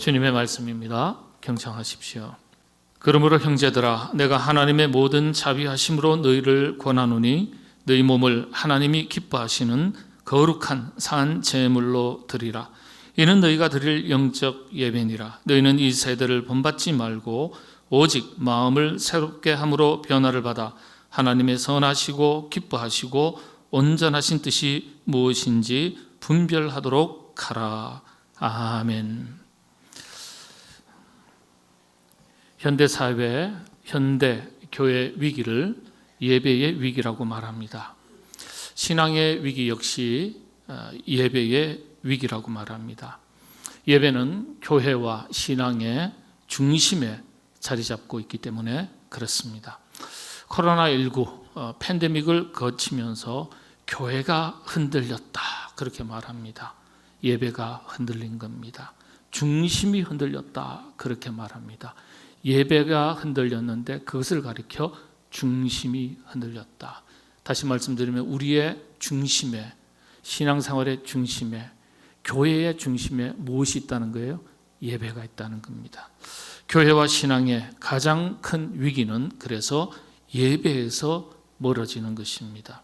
주님의 말씀입니다. 경청하십시오. 그러므로 형제들아, 내가 하나님의 모든 자비하심으로 너희를 권하노니 너희 몸을 하나님이 기뻐하시는 거룩한 산 제물로 드리라. 이는 너희가 드릴 영적 예배니라. 너희는 이 세대를 본받지 말고 오직 마음을 새롭게 함으로 변화를 받아 하나님의 선하시고 기뻐하시고 온전하신 뜻이 무엇인지 분별하도록 하라. 아멘. 현대 사회, 현대 교회 위기를 예배의 위기라고 말합니다. 신앙의 위기 역시 예배의 위기라고 말합니다. 예배는 교회와 신앙의 중심에 자리 잡고 있기 때문에 그렇습니다. 코로나19 팬데믹을 거치면서 교회가 흔들렸다, 그렇게 말합니다. 예배가 흔들린 겁니다. 중심이 흔들렸다, 그렇게 말합니다. 예배가 흔들렸는데 그것을 가리켜 중심이 흔들렸다. 다시 말씀드리면 우리의 중심에, 신앙생활의 중심에, 교회의 중심에 무엇이 있다는 거예요? 예배가 있다는 겁니다. 교회와 신앙의 가장 큰 위기는 그래서 예배에서 멀어지는 것입니다.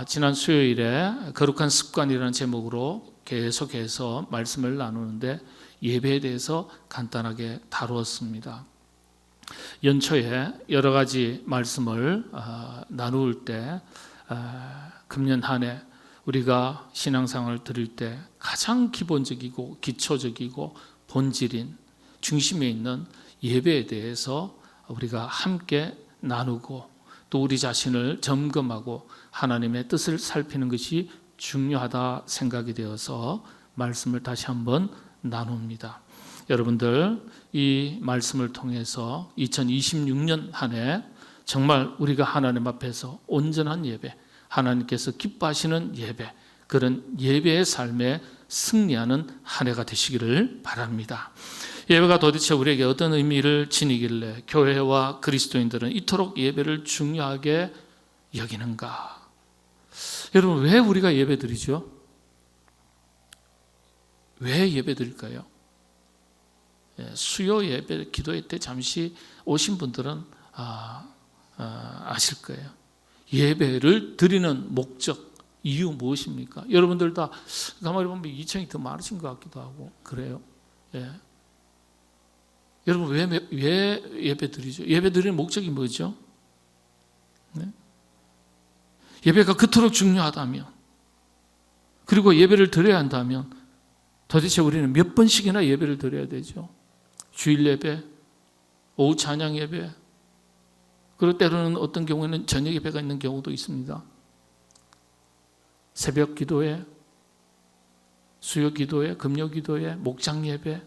지난 수요일에 거룩한 습관이라는 제목으로 계속해서 말씀을 나누는데 예배에 대해서 간단하게 다루었습니다. 연초에 여러 가지 말씀을 나눌 때 금년 한 해 우리가 신앙생활을 드릴 때 가장 기본적이고 기초적이고 본질인 중심에 있는 예배에 대해서 우리가 함께 나누고 또 우리 자신을 점검하고 하나님의 뜻을 살피는 것이 중요하다 생각이 되어서 말씀을 다시 한번 나눕니다. 여러분들 이 말씀을 통해서 2026년 한 해 정말 우리가 하나님 앞에서 온전한 예배, 하나님께서 기뻐하시는 예배, 그런 예배의 삶에 승리하는 한 해가 되시기를 바랍니다. 예배가 도대체 우리에게 어떤 의미를 지니길래 교회와 그리스도인들은 이토록 예배를 중요하게 여기는가? 여러분, 왜 우리가 예배 드리죠? 왜 예배 드릴까요? 수요 예배, 기도회 때 잠시 오신 분들은 아실 거예요. 예배를 드리는 목적, 이유 무엇입니까? 여러분들 다 가만히 보면 이청이 더 많으신 것 같기도 하고 그래요. 예. 여러분 왜 예배 드리죠? 예배 드리는 목적이 뭐죠? 네? 예배가 그토록 중요하다면, 그리고 예배를 드려야 한다면 도대체 우리는 몇 번씩이나 예배를 드려야 되죠? 주일 예배, 오후 찬양 예배, 그리고 때로는 어떤 경우에는 저녁 예배가 있는 경우도 있습니다. 새벽 기도회, 수요 기도회, 금요 기도회, 목장 예배.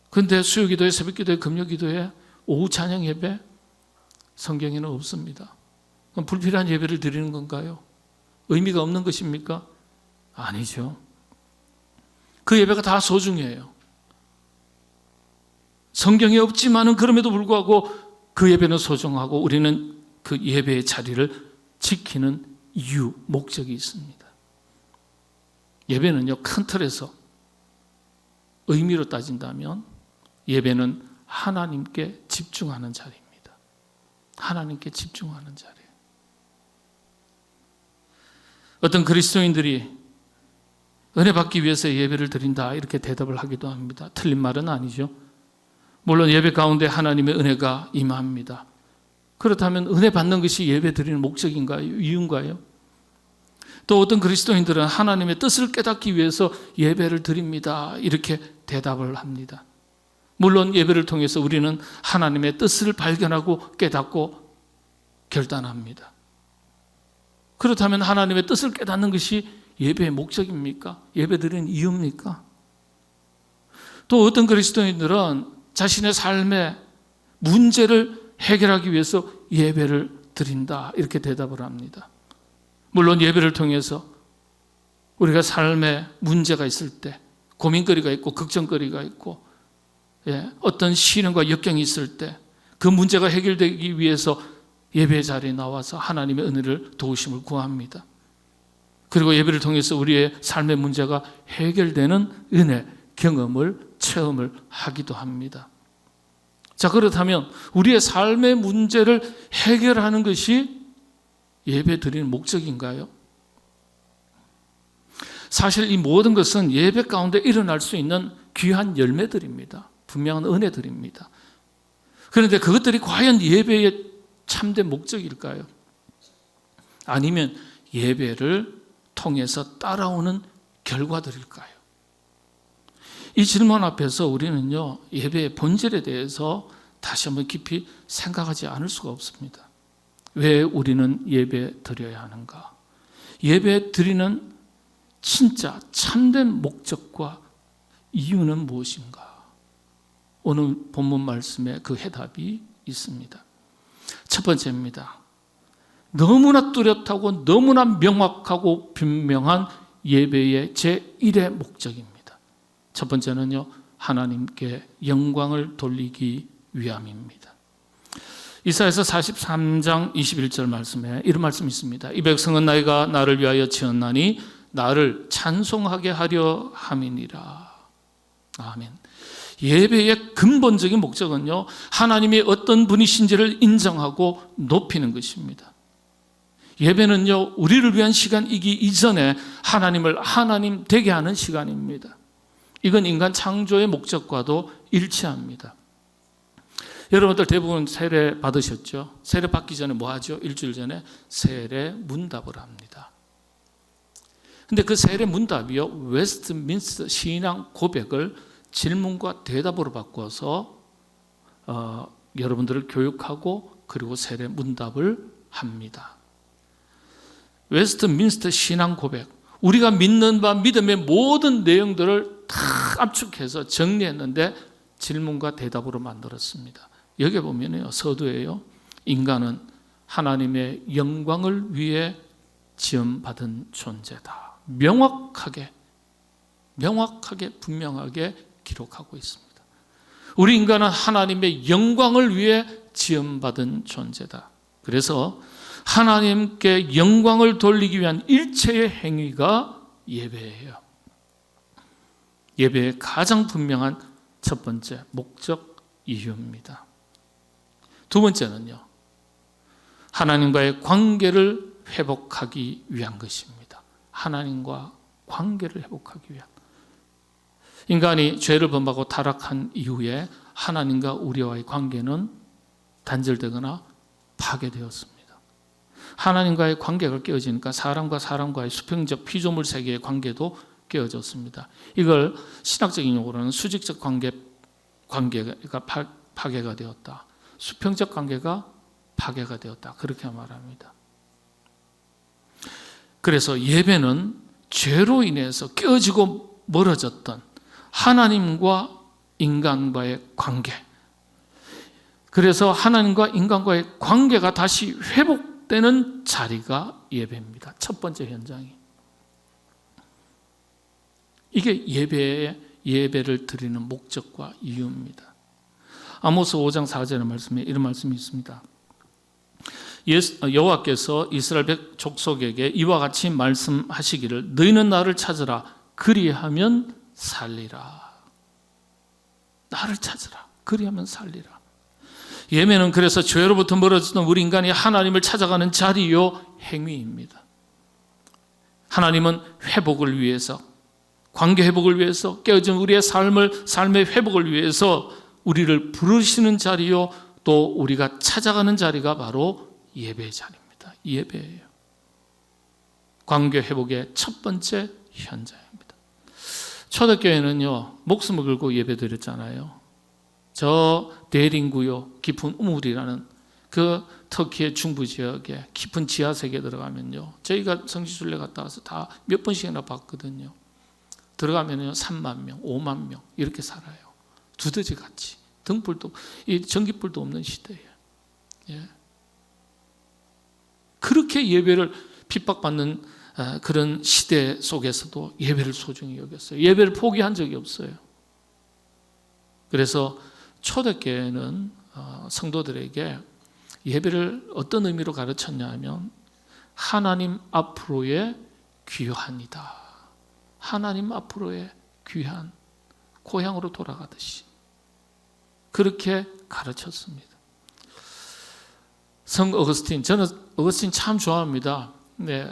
그런데 수요 기도회, 새벽 기도회, 금요 기도회, 오후 찬양 예배 성경에는 없습니다. 그럼 불필요한 예배를 드리는 건가요? 의미가 없는 것입니까? 아니죠. 그 예배가 다 소중해요. 성경에 없지만은 그럼에도 불구하고 그 예배는 소중하고 우리는 그 예배의 자리를 지키는 이유, 목적이 있습니다. 예배는요, 큰 틀에서 의미로 따진다면 예배는 하나님께 집중하는 자리입니다. 하나님께 집중하는 자리예요. 어떤 그리스도인들이 은혜 받기 위해서 예배를 드린다 이렇게 대답을 하기도 합니다. 틀린 말은 아니죠. 물론 예배 가운데 하나님의 은혜가 임합니다. 그렇다면 은혜 받는 것이 예배 드리는 목적인가요? 이유인가요? 또 어떤 그리스도인들은 하나님의 뜻을 깨닫기 위해서 예배를 드립니다 이렇게 대답을 합니다. 물론 예배를 통해서 우리는 하나님의 뜻을 발견하고 깨닫고 결단합니다. 그렇다면 하나님의 뜻을 깨닫는 것이 예배의 목적입니까? 예배 드리는 이유입니까? 또 어떤 그리스도인들은 자신의 삶의 문제를 해결하기 위해서 예배를 드린다 이렇게 대답을 합니다. 물론 예배를 통해서 우리가 삶에 문제가 있을 때 고민거리가 있고 걱정거리가 있고 어떤 시련과 역경이 있을 때 그 문제가 해결되기 위해서 예배 자리에 나와서 하나님의 은혜를 도우심을 구합니다. 그리고 예배를 통해서 우리의 삶의 문제가 해결되는 은혜, 경험을, 체험을 하기도 합니다. 자, 그렇다면 우리의 삶의 문제를 해결하는 것이 예배 드리는 목적인가요? 사실 이 모든 것은 예배 가운데 일어날 수 있는 귀한 열매들입니다. 분명한 은혜들입니다. 그런데 그것들이 과연 예배의 참된 목적일까요? 아니면 예배를 통해서 따라오는 결과들일까요? 이 질문 앞에서 우리는요, 예배의 본질에 대해서 다시 한번 깊이 생각하지 않을 수가 없습니다. 왜 우리는 예배 드려야 하는가? 예배 드리는 진짜 참된 목적과 이유는 무엇인가? 오늘 본문 말씀에 그 해답이 있습니다. 첫 번째입니다. 너무나 뚜렷하고 너무나 명확하고 분명한 예배의 제1의 목적입니다. 첫 번째는요, 하나님께 영광을 돌리기 위함입니다. 이사야서 43장 21절 말씀에 이런 말씀이 있습니다. 이 백성은 너희가 나를 위하여 지었나니 나를 찬송하게 하려 함이니라. 아멘. 예배의 근본적인 목적은요, 하나님이 어떤 분이신지를 인정하고 높이는 것입니다. 예배는요, 우리를 위한 시간이기 이전에 하나님을 하나님 되게 하는 시간입니다. 이건 인간 창조의 목적과도 일치합니다. 여러분들 대부분 세례 받으셨죠? 세례 받기 전에 뭐 하죠? 일주일 전에 세례 문답을 합니다. 근데 그 세례 문답이요, 웨스트민스터 신앙 고백을 질문과 대답으로 바꿔서 여러분들을 교육하고 그리고 세례 문답을 합니다. 웨스트민스터 신앙 고백, 우리가 믿는 바 믿음의 모든 내용들을 다 압축해서 정리했는데 질문과 대답으로 만들었습니다. 여기 보면요, 서두에요, 인간은 하나님의 영광을 위해 지음받은 존재다. 명확하게 분명하게 기록하고 있습니다. 우리 인간은 하나님의 영광을 위해 지음받은 존재다. 그래서 하나님께 영광을 돌리기 위한 일체의 행위가 예배예요. 예배의 가장 분명한 첫 번째 목적 이유입니다. 두 번째는요, 하나님과의 관계를 회복하기 위한 것입니다. 하나님과 관계를 회복하기 위한. 인간이 죄를 범하고 타락한 이후에 하나님과 우리와의 관계는 단절되거나 파괴되었습니다. 하나님과의 관계가 깨어지니까 사람과 사람과의 수평적 피조물 세계의 관계도 깨어졌습니다. 이걸 신학적인 용어로는 수직적 관계가 파괴가 되었다. 수평적 관계가 파괴가 되었다. 그렇게 말합니다. 그래서 예배는 죄로 인해서 깨어지고 멀어졌던 하나님과 인간과의 관계, 그래서 하나님과 인간과의 관계가 다시 회복되는 자리가 예배입니다. 첫 번째 현장이. 이게 예배를 드리는 목적과 이유입니다. 아모스 5장 4절의 말씀에 이런 말씀이 있습니다. 여호와께서 이스라엘 족속에게 이와 같이 말씀하시기를 너희는 나를 찾으라 그리하면 살리라. 나를 찾으라 그리하면 살리라. 예배는 그래서 죄로부터 멀어졌던 우리 인간이 하나님을 찾아가는 자리요 행위입니다. 하나님은 회복을 위해서, 관계 회복을 위해서, 깨어진 우리의 삶의 회복을 위해서 우리를 부르시는 자리요, 또 우리가 찾아가는 자리가 바로 예배의 자리입니다. 예배예요. 관계 회복의 첫 번째 현장입니다. 초대교회는요, 목숨을 걸고 예배 드렸잖아요. 저 대림구요 깊은 우물이라는 그 터키의 중부 지역에 깊은 지하 세계에 들어가면요, 저희가 성지순례 갔다 와서 다 몇 번씩이나 봤거든요. 들어가면요 3만 명, 5만 명 이렇게 살아요. 두더지 같이. 등불도, 이 전기불도 없는 시대예요. 예. 그렇게 예배를 핍박받는 그런 시대 속에서도 예배를 소중히 여겼어요. 예배를 포기한 적이 없어요. 그래서 초대교회는 성도들에게 예배를 어떤 의미로 가르쳤냐 하면 하나님 앞으로의 귀하니다. 하나님 앞으로의 귀한 고향으로 돌아가듯이 그렇게 가르쳤습니다. 성 어거스틴, 저는 어거스틴 참 좋아합니다. 네,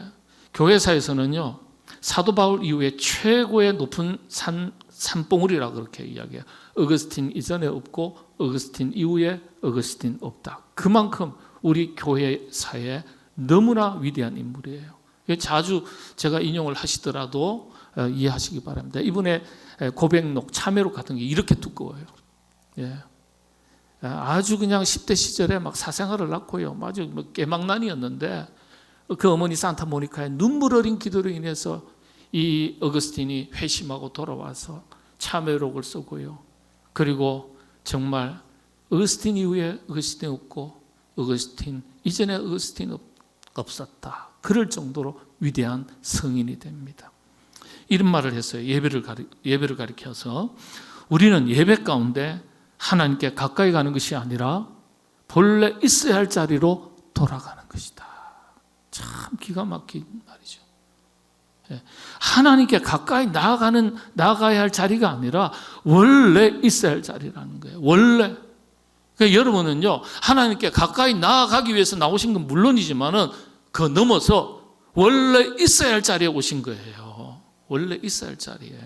교회사에서는요, 사도 바울 이후에 최고의 높은 산봉우리라고 그렇게 이야기해요. 어거스틴 이전에 없고 어거스틴 이후에 어거스틴 없다. 그만큼 우리 교회사에 너무나 위대한 인물이에요. 자주 제가 인용을 하시더라도 이해하시기 바랍니다. 이분의 고백록, 참회록 같은 게 이렇게 두꺼워요. 예. 아주 그냥 10대 시절에 막 사생활을 낳고요. 아주 뭐 깨망난이었는데 그 어머니 산타모니카의 눈물 어린 기도로 인해서 이 어거스틴이 회심하고 돌아와서 참회록을 쓰고요. 그리고 정말 어거스틴 이후에 어거스틴 없고 어거스틴 이전에 어거스틴 없었다. 그럴 정도로 위대한 성인이 됩니다. 이런 말을 했어요. 예배를 가리켜서 우리는 예배 가운데 하나님께 가까이 가는 것이 아니라 본래 있어야 할 자리로 돌아가는 것이다. 참 기가 막힌 말이죠. 하나님께 가까이 나아가야 할 자리가 아니라 원래 있어야 할 자리라는 거예요. 원래. 그러니까 여러분은요, 하나님께 가까이 나아가기 위해서 나오신 건 물론이지만은 그 넘어서 원래 있어야 할 자리에 오신 거예요. 원래 있어야 할 자리에.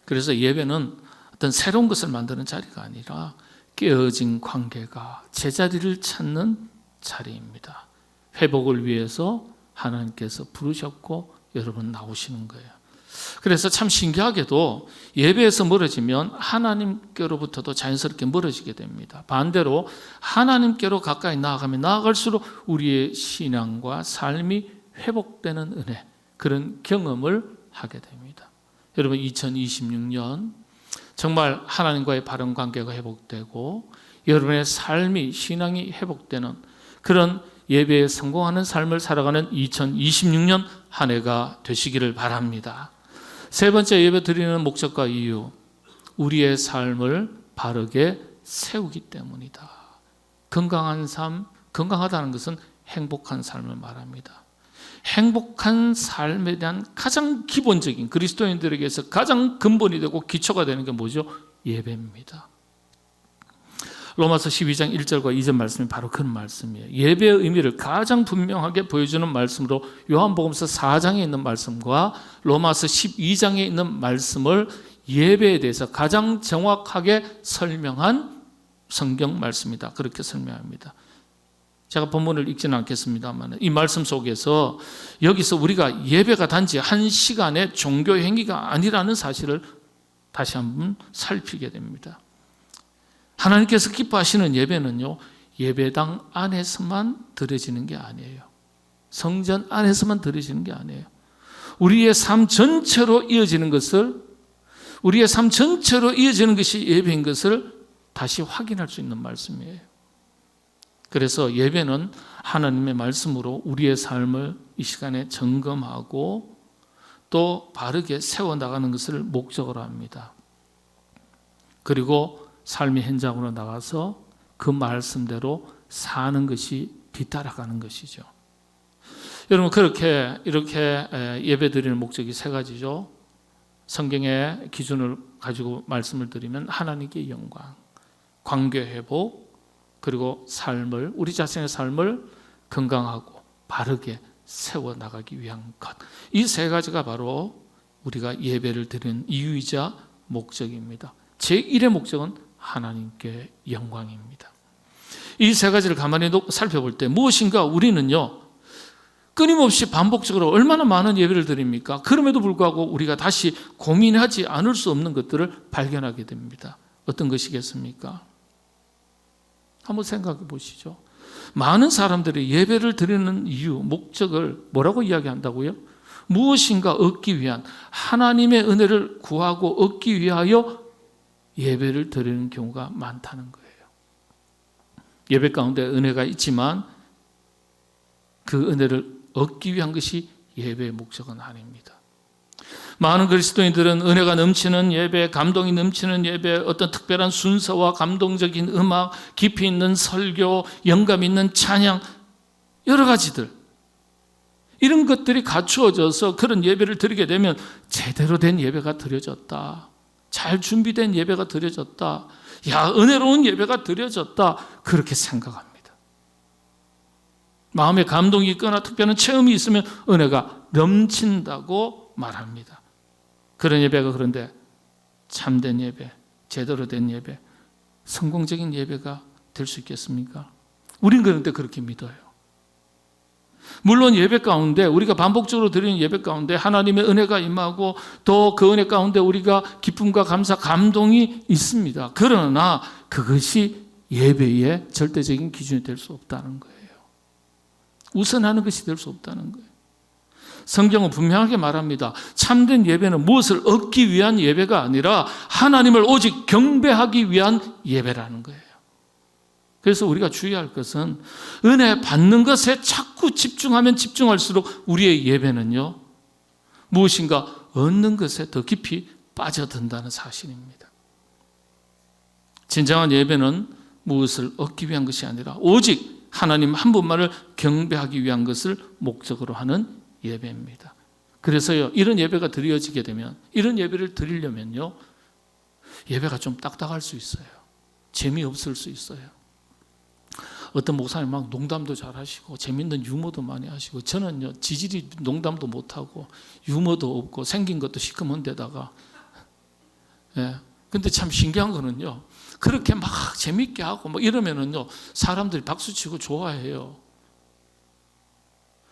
그래서 예배는 어떤 새로운 것을 만드는 자리가 아니라 깨어진 관계가 제자리를 찾는 자리입니다. 회복을 위해서 하나님께서 부르셨고 여러분 나오시는 거예요. 그래서 참 신기하게도 예배에서 멀어지면 하나님께로부터도 자연스럽게 멀어지게 됩니다. 반대로 하나님께로 가까이 나아가면 나아갈수록 우리의 신앙과 삶이 회복되는 은혜, 그런 경험을 하게 됩니다. 여러분 2026년 정말 하나님과의 바른 관계가 회복되고 여러분의 삶이 신앙이 회복되는 그런 예배에 성공하는 삶을 살아가는 2026년 한 해가 되시기를 바랍니다. 세 번째 예배 드리는 목적과 이유, 우리의 삶을 바르게 세우기 때문이다. 건강한 삶, 건강하다는 것은 행복한 삶을 말합니다. 행복한 삶에 대한 가장 기본적인 그리스도인들에게서 가장 근본이 되고 기초가 되는 게 뭐죠? 예배입니다. 로마서 12장 1절과 2절 말씀이 바로 그런 말씀이에요. 예배의 의미를 가장 분명하게 보여주는 말씀으로 요한복음서 4장에 있는 말씀과 로마서 12장에 있는 말씀을 예배에 대해서 가장 정확하게 설명한 성경 말씀이다. 그렇게 설명합니다. 제가 본문을 읽지는 않겠습니다만 이 말씀 속에서 여기서 우리가 예배가 단지 한 시간의 종교 행위가 아니라는 사실을 다시 한번 살피게 됩니다. 하나님께서 기뻐하시는 예배는요, 예배당 안에서만 드려지는 게 아니에요. 성전 안에서만 드려지는 게 아니에요. 우리의 삶 전체로 이어지는 것이 예배인 것을 다시 확인할 수 있는 말씀이에요. 그래서 예배는 하나님의 말씀으로 우리의 삶을 이 시간에 점검하고 또 바르게 세워나가는 것을 목적으로 합니다. 그리고 삶의 현장으로 나가서 그 말씀대로 사는 것이 뒤따라가는 것이죠. 여러분 이렇게 예배 드리는 목적이 세 가지죠. 성경의 기준을 가지고 말씀을 드리면 하나님께 영광, 관계 회복, 그리고 우리 자신의 삶을 건강하고 바르게 세워나가기 위한 것. 이 세 가지가 바로 우리가 예배를 드리는 이유이자 목적입니다. 제1의 목적은 하나님께 영광입니다. 이 세 가지를 가만히 살펴볼 때 무엇인가 우리는요, 끊임없이 반복적으로 얼마나 많은 예배를 드립니까? 그럼에도 불구하고 우리가 다시 고민하지 않을 수 없는 것들을 발견하게 됩니다. 어떤 것이겠습니까? 한번 생각해 보시죠. 많은 사람들이 예배를 드리는 이유, 목적을 뭐라고 이야기한다고요? 무엇인가 얻기 위한, 하나님의 은혜를 구하고 얻기 위하여 예배를 드리는 경우가 많다는 거예요. 예배 가운데 은혜가 있지만 그 은혜를 얻기 위한 것이 예배의 목적은 아닙니다. 많은 그리스도인들은 은혜가 넘치는 예배, 감동이 넘치는 예배, 어떤 특별한 순서와 감동적인 음악, 깊이 있는 설교, 영감 있는 찬양, 여러 가지들, 이런 것들이 갖추어져서 그런 예배를 드리게 되면 제대로 된 예배가 드려졌다. 잘 준비된 예배가 드려졌다. 야, 은혜로운 예배가 드려졌다. 그렇게 생각합니다. 마음에 감동이 있거나 특별한 체험이 있으면 은혜가 넘친다고 말합니다. 그런 예배가 그런데 참된 예배, 제대로 된 예배, 성공적인 예배가 될 수 있겠습니까? 우린 그런데 그렇게 믿어요. 물론 예배 가운데 우리가 반복적으로 드리는 예배 가운데 하나님의 은혜가 임하고 또 그 은혜 가운데 우리가 기쁨과 감사, 감동이 있습니다. 그러나 그것이 예배의 절대적인 기준이 될 수 없다는 거예요. 우선하는 것이 될 수 없다는 거예요. 성경은 분명하게 말합니다. 참된 예배는 무엇을 얻기 위한 예배가 아니라 하나님을 오직 경배하기 위한 예배라는 거예요. 그래서 우리가 주의할 것은 은혜 받는 것에 자꾸 집중하면 집중할수록 우리의 예배는요, 무엇인가 얻는 것에 더 깊이 빠져든다는 사실입니다. 진정한 예배는 무엇을 얻기 위한 것이 아니라 오직 하나님 한 분만을 경배하기 위한 것을 목적으로 하는 예배입니다. 그래서요, 이런 예배가 드려지게 되면, 이런 예배를 드리려면요, 예배가 좀 딱딱할 수 있어요. 재미없을 수 있어요. 어떤 목사님 막 농담도 잘 하시고 재밌는 유머도 많이 하시고, 저는요 지질이 농담도 못하고 유머도 없고 생긴 것도 시커먼 데다가, 예. 근데 참 신기한 거는요, 그렇게 막 재밌게 하고 막 이러면은요 사람들이 박수치고 좋아해요.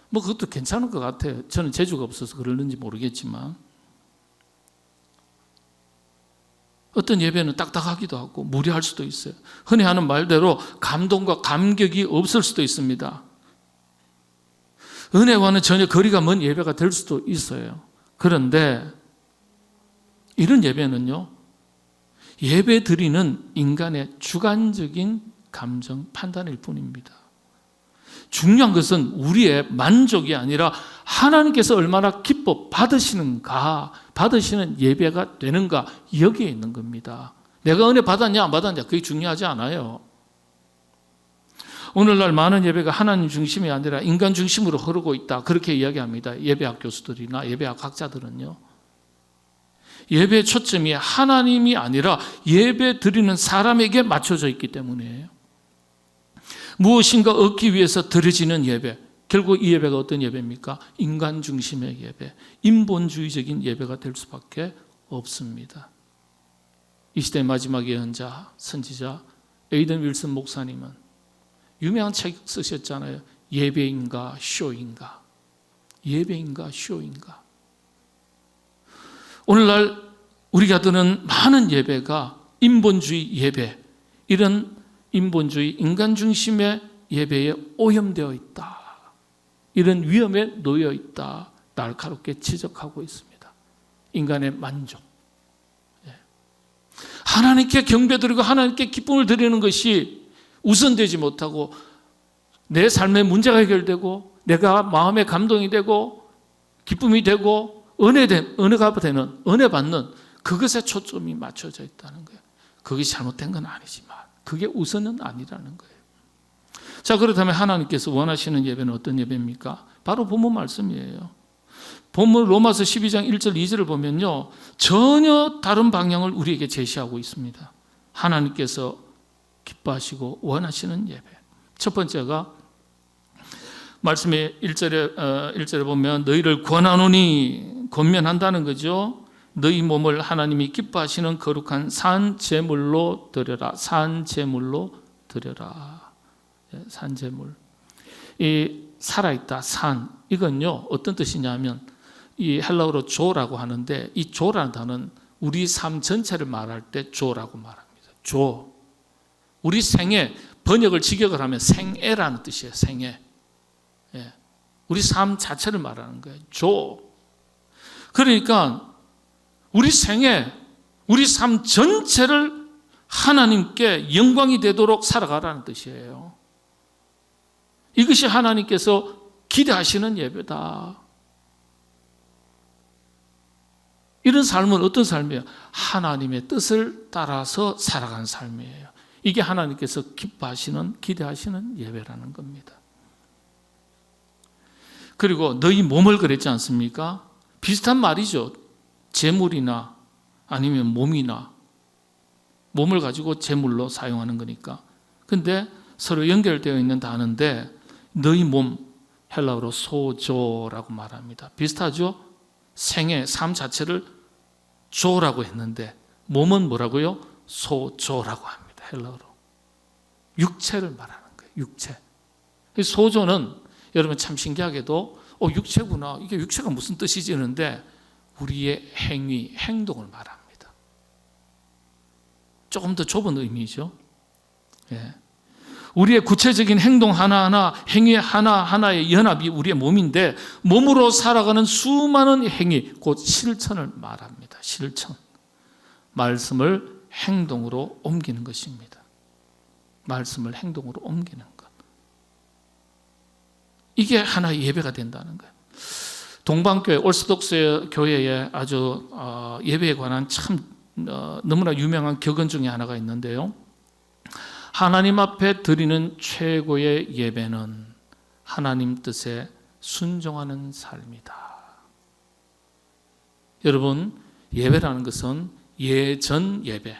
뭐 그것도 괜찮은 것 같아요. 저는 재주가 없어서 그러는지 모르겠지만, 어떤 예배는 딱딱하기도 하고 무리할 수도 있어요. 흔히 하는 말대로 감동과 감격이 없을 수도 있습니다. 은혜와는 전혀 거리가 먼 예배가 될 수도 있어요. 그런데 이런 예배는요, 예배 드리는 인간의 주관적인 감정 판단일 뿐입니다. 중요한 것은 우리의 만족이 아니라 하나님께서 얼마나 기뻐 받으시는가, 받으시는 예배가 되는가, 여기에 있는 겁니다. 내가 은혜 받았냐 안 받았냐 그게 중요하지 않아요. 오늘날 많은 예배가 하나님 중심이 아니라 인간 중심으로 흐르고 있다, 그렇게 이야기합니다. 예배학 교수들이나 예배학 학자들은요, 예배의 초점이 하나님이 아니라 예배 드리는 사람에게 맞춰져 있기 때문이에요. 무엇인가 얻기 위해서 드려지는 예배, 결국 이 예배가 어떤 예배입니까? 인간 중심의 예배, 인본주의적인 예배가 될 수밖에 없습니다. 이 시대의 마지막 예언자, 선지자 에이든 윌슨 목사님은 유명한 책 쓰셨잖아요. 예배인가 쇼인가, 예배인가 쇼인가. 오늘날 우리가 드는 많은 예배가 인본주의 예배, 이런 인본주의 인간 중심의 예배에 오염되어 있다, 이런 위험에 놓여 있다, 날카롭게 지적하고 있습니다. 인간의 만족, 하나님께 경배드리고 하나님께 기쁨을 드리는 것이 우선되지 못하고 내 삶의 문제가 해결되고 내가 마음의 감동이 되고 기쁨이 되고 은혜가 되는, 은혜 받는 그것에 초점이 맞춰져 있다는 거예요. 그것이 잘못된 건 아니지만 그게 우선은 아니라는 거예요. 자, 그렇다면 하나님께서 원하시는 예배는 어떤 예배입니까? 바로 본문 말씀이에요. 본문 로마서 12장 1절 2절을 보면요, 전혀 다른 방향을 우리에게 제시하고 있습니다. 하나님께서 기뻐하시고 원하시는 예배. 첫 번째가 말씀의 1절에 보면 너희를 권하노니, 권면한다는 거죠. 너희 몸을 하나님이 기뻐하시는 거룩한 산 제물로 드려라. 산 제물로 드려라. 산 제물. 이 살아있다 산, 이건요 어떤 뜻이냐면 이 헬라어로 조라고 하는데, 이 조라는 단어는 우리 삶 전체를 말할 때 조라고 말합니다. 조. 우리 생애, 번역을 직역을 하면 생애라는 뜻이에요. 생애. 예. 우리 삶 자체를 말하는 거예요. 조. 그러니까 우리 생애, 우리 삶 전체를 하나님께 영광이 되도록 살아가라는 뜻이에요. 이것이 하나님께서 기대하시는 예배다. 이런 삶은 어떤 삶이에요? 하나님의 뜻을 따라서 살아가는 삶이에요. 이게 하나님께서 기뻐하시는, 기대하시는 예배라는 겁니다. 그리고 너희 몸을 그랬지 않습니까? 비슷한 말이죠. 재물이나 아니면 몸이나 몸을 가지고 재물로 사용하는 거니까. 근데 서로 연결되어 있는 단어인데 너희 몸, 헬라어로 소조라고 말합니다. 비슷하죠? 생애, 삶 자체를 조라고 했는데 몸은 뭐라고요? 소조라고 합니다. 헬라어로. 육체를 말하는 거예요. 육체. 소조는 여러분 참 신기하게도 육체구나. 이게 육체가 무슨 뜻이지? 이러는데 우리의 행위, 행동을 말합니다. 조금 더 좁은 의미죠. 예. 우리의 구체적인 행동 하나하나, 행위 하나하나의 연합이 우리의 몸인데 몸으로 살아가는 수많은 행위, 곧 실천을 말합니다. 실천. 말씀을 행동으로 옮기는 것입니다. 말씀을 행동으로 옮기는 것. 이게 하나의 예배가 된다는 거예요. 동방교회, 오르스독스 교회에 아주 예배에 관한 참 너무나 유명한 격언 중에 하나가 있는데요. 하나님 앞에 드리는 최고의 예배는 하나님 뜻에 순종하는 삶이다. 여러분, 예배라는 것은 예전 예배,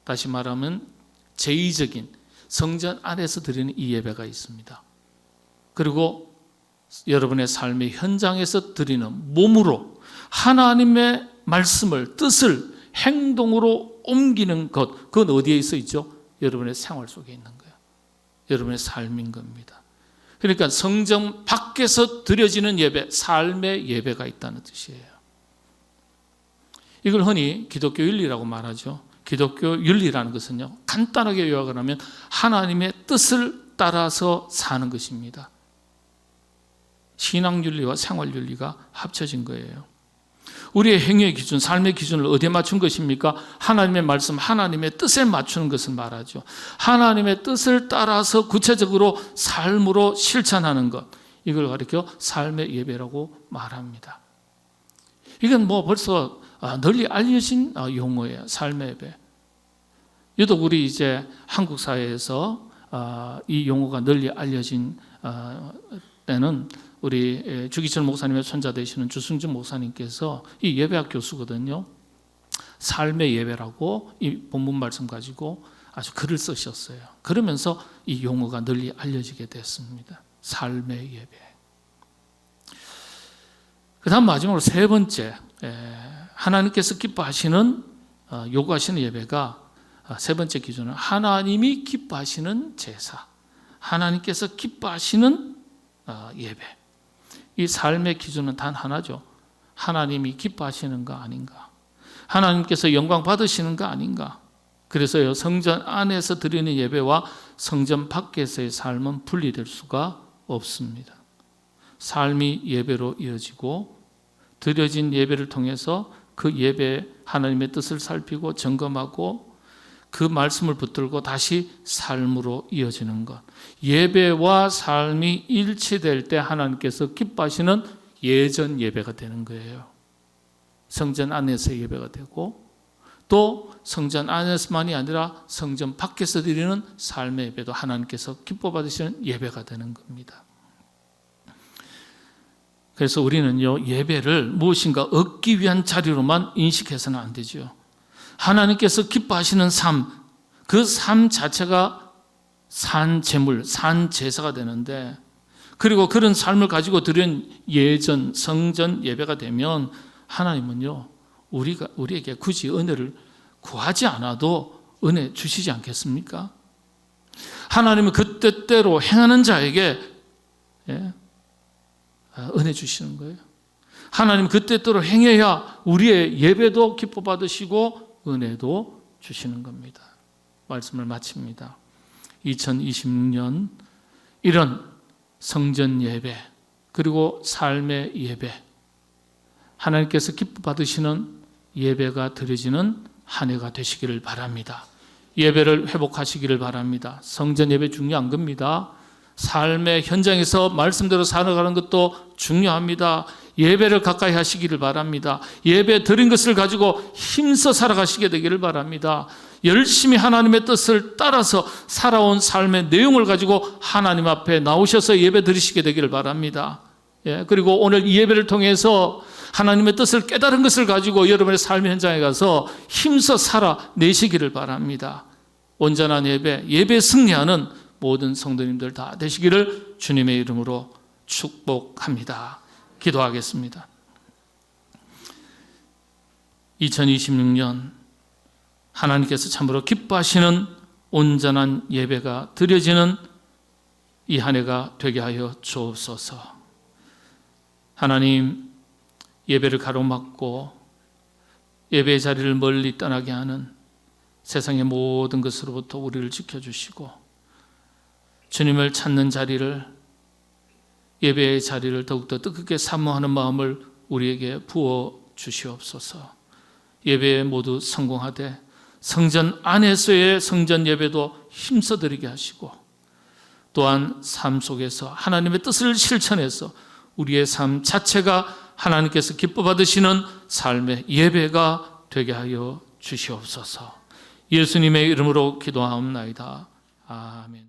다시 말하면 제의적인 성전 안에서 드리는 이 예배가 있습니다. 그리고 여러분의 삶의 현장에서 드리는 몸으로 하나님의 말씀을, 뜻을 행동으로 옮기는 것, 그건 어디에 있어 있죠? 여러분의 생활 속에 있는 거예요. 여러분의 삶인 겁니다. 그러니까 성전 밖에서 드려지는 예배, 삶의 예배가 있다는 뜻이에요. 이걸 흔히 기독교 윤리라고 말하죠. 기독교 윤리라는 것은요, 간단하게 요약을 하면 하나님의 뜻을 따라서 사는 것입니다. 신앙윤리와 생활윤리가 합쳐진 거예요. 우리의 행위의 기준, 삶의 기준을 어디에 맞춘 것입니까? 하나님의 말씀, 하나님의 뜻에 맞추는 것을 말하죠. 하나님의 뜻을 따라서 구체적으로 삶으로 실천하는 것, 이걸 가리켜 삶의 예배라고 말합니다. 이건 뭐 벌써 널리 알려진 용어예요. 삶의 예배. 유독 우리 이제 한국 사회에서 이 용어가 널리 알려진 때는 우리 주기철 목사님의 손자 되시는 주승준 목사님께서 이 예배학 교수거든요. 삶의 예배라고 이 본문 말씀 가지고 아주 글을 쓰셨어요. 그러면서 이 용어가 널리 알려지게 됐습니다. 삶의 예배. 그 다음 마지막으로 세 번째, 하나님께서 기뻐하시는, 요구하시는 예배가 세 번째 기준은 하나님이 기뻐하시는 제사, 하나님께서 기뻐하시는 예배. 이 삶의 기준은 단 하나죠. 하나님이 기뻐하시는가 아닌가, 하나님께서 영광 받으시는가 아닌가. 그래서 성전 안에서 드리는 예배와 성전 밖에서의 삶은 분리될 수가 없습니다. 삶이 예배로 이어지고 드려진 예배를 통해서 그 예배 하나님의 뜻을 살피고 점검하고 그 말씀을 붙들고 다시 삶으로 이어지는 것. 예배와 삶이 일치될 때 하나님께서 기뻐하시는 예전 예배가 되는 거예요. 성전 안에서의 예배가 되고 또 성전 안에서만이 아니라 성전 밖에서 드리는 삶의 예배도 하나님께서 기뻐 받으시는 예배가 되는 겁니다. 그래서 우리는요, 예배를 무엇인가 얻기 위한 자리로만 인식해서는 안 되죠. 하나님께서 기뻐하시는 삶, 그 삶 자체가 산 제물, 산 제사가 되는데, 그리고 그런 삶을 가지고 드린 예전 성전 예배가 되면 하나님은요, 우리에게 굳이 은혜를 구하지 않아도 은혜 주시지 않겠습니까? 하나님은 그 뜻대로 행하는 자에게 은혜 주시는 거예요. 하나님 그 뜻대로 행해야 우리의 예배도 기뻐 받으시고 은혜도 주시는 겁니다. 말씀을 마칩니다. 2026년 이런 성전 예배 그리고 삶의 예배, 하나님께서 기뻐 받으시는 예배가 드려지는 한 해가 되시기를 바랍니다. 예배를 회복하시기를 바랍니다. 성전 예배 중요한 겁니다. 삶의 현장에서 말씀대로 살아가는 것도 중요합니다. 예배를 가까이 하시기를 바랍니다. 예배 드린 것을 가지고 힘써 살아가시게 되기를 바랍니다. 열심히 하나님의 뜻을 따라서 살아온 삶의 내용을 가지고 하나님 앞에 나오셔서 예배 드리시게 되기를 바랍니다. 그리고 오늘 이 예배를 통해서 하나님의 뜻을 깨달은 것을 가지고 여러분의 삶의 현장에 가서 힘써 살아내시기를 바랍니다. 온전한 예배 승리하는 모든 성도님들 다 되시기를 주님의 이름으로 축복합니다. 기도하겠습니다. 2026년 하나님께서 참으로 기뻐하시는 온전한 예배가 드려지는 이 한 해가 되게 하여 주옵소서. 하나님, 예배를 가로막고 예배의 자리를 멀리 떠나게 하는 세상의 모든 것으로부터 우리를 지켜주시고 주님을 찾는 자리를, 예배의 자리를 더욱더 뜨겁게 사모하는 마음을 우리에게 부어 주시옵소서. 예배에 모두 성공하되 성전 안에서의 성전 예배도 힘써드리게 하시고, 또한 삶 속에서 하나님의 뜻을 실천해서 우리의 삶 자체가 하나님께서 기뻐 받으시는 삶의 예배가 되게 하여 주시옵소서. 예수님의 이름으로 기도하옵나이다. 아멘.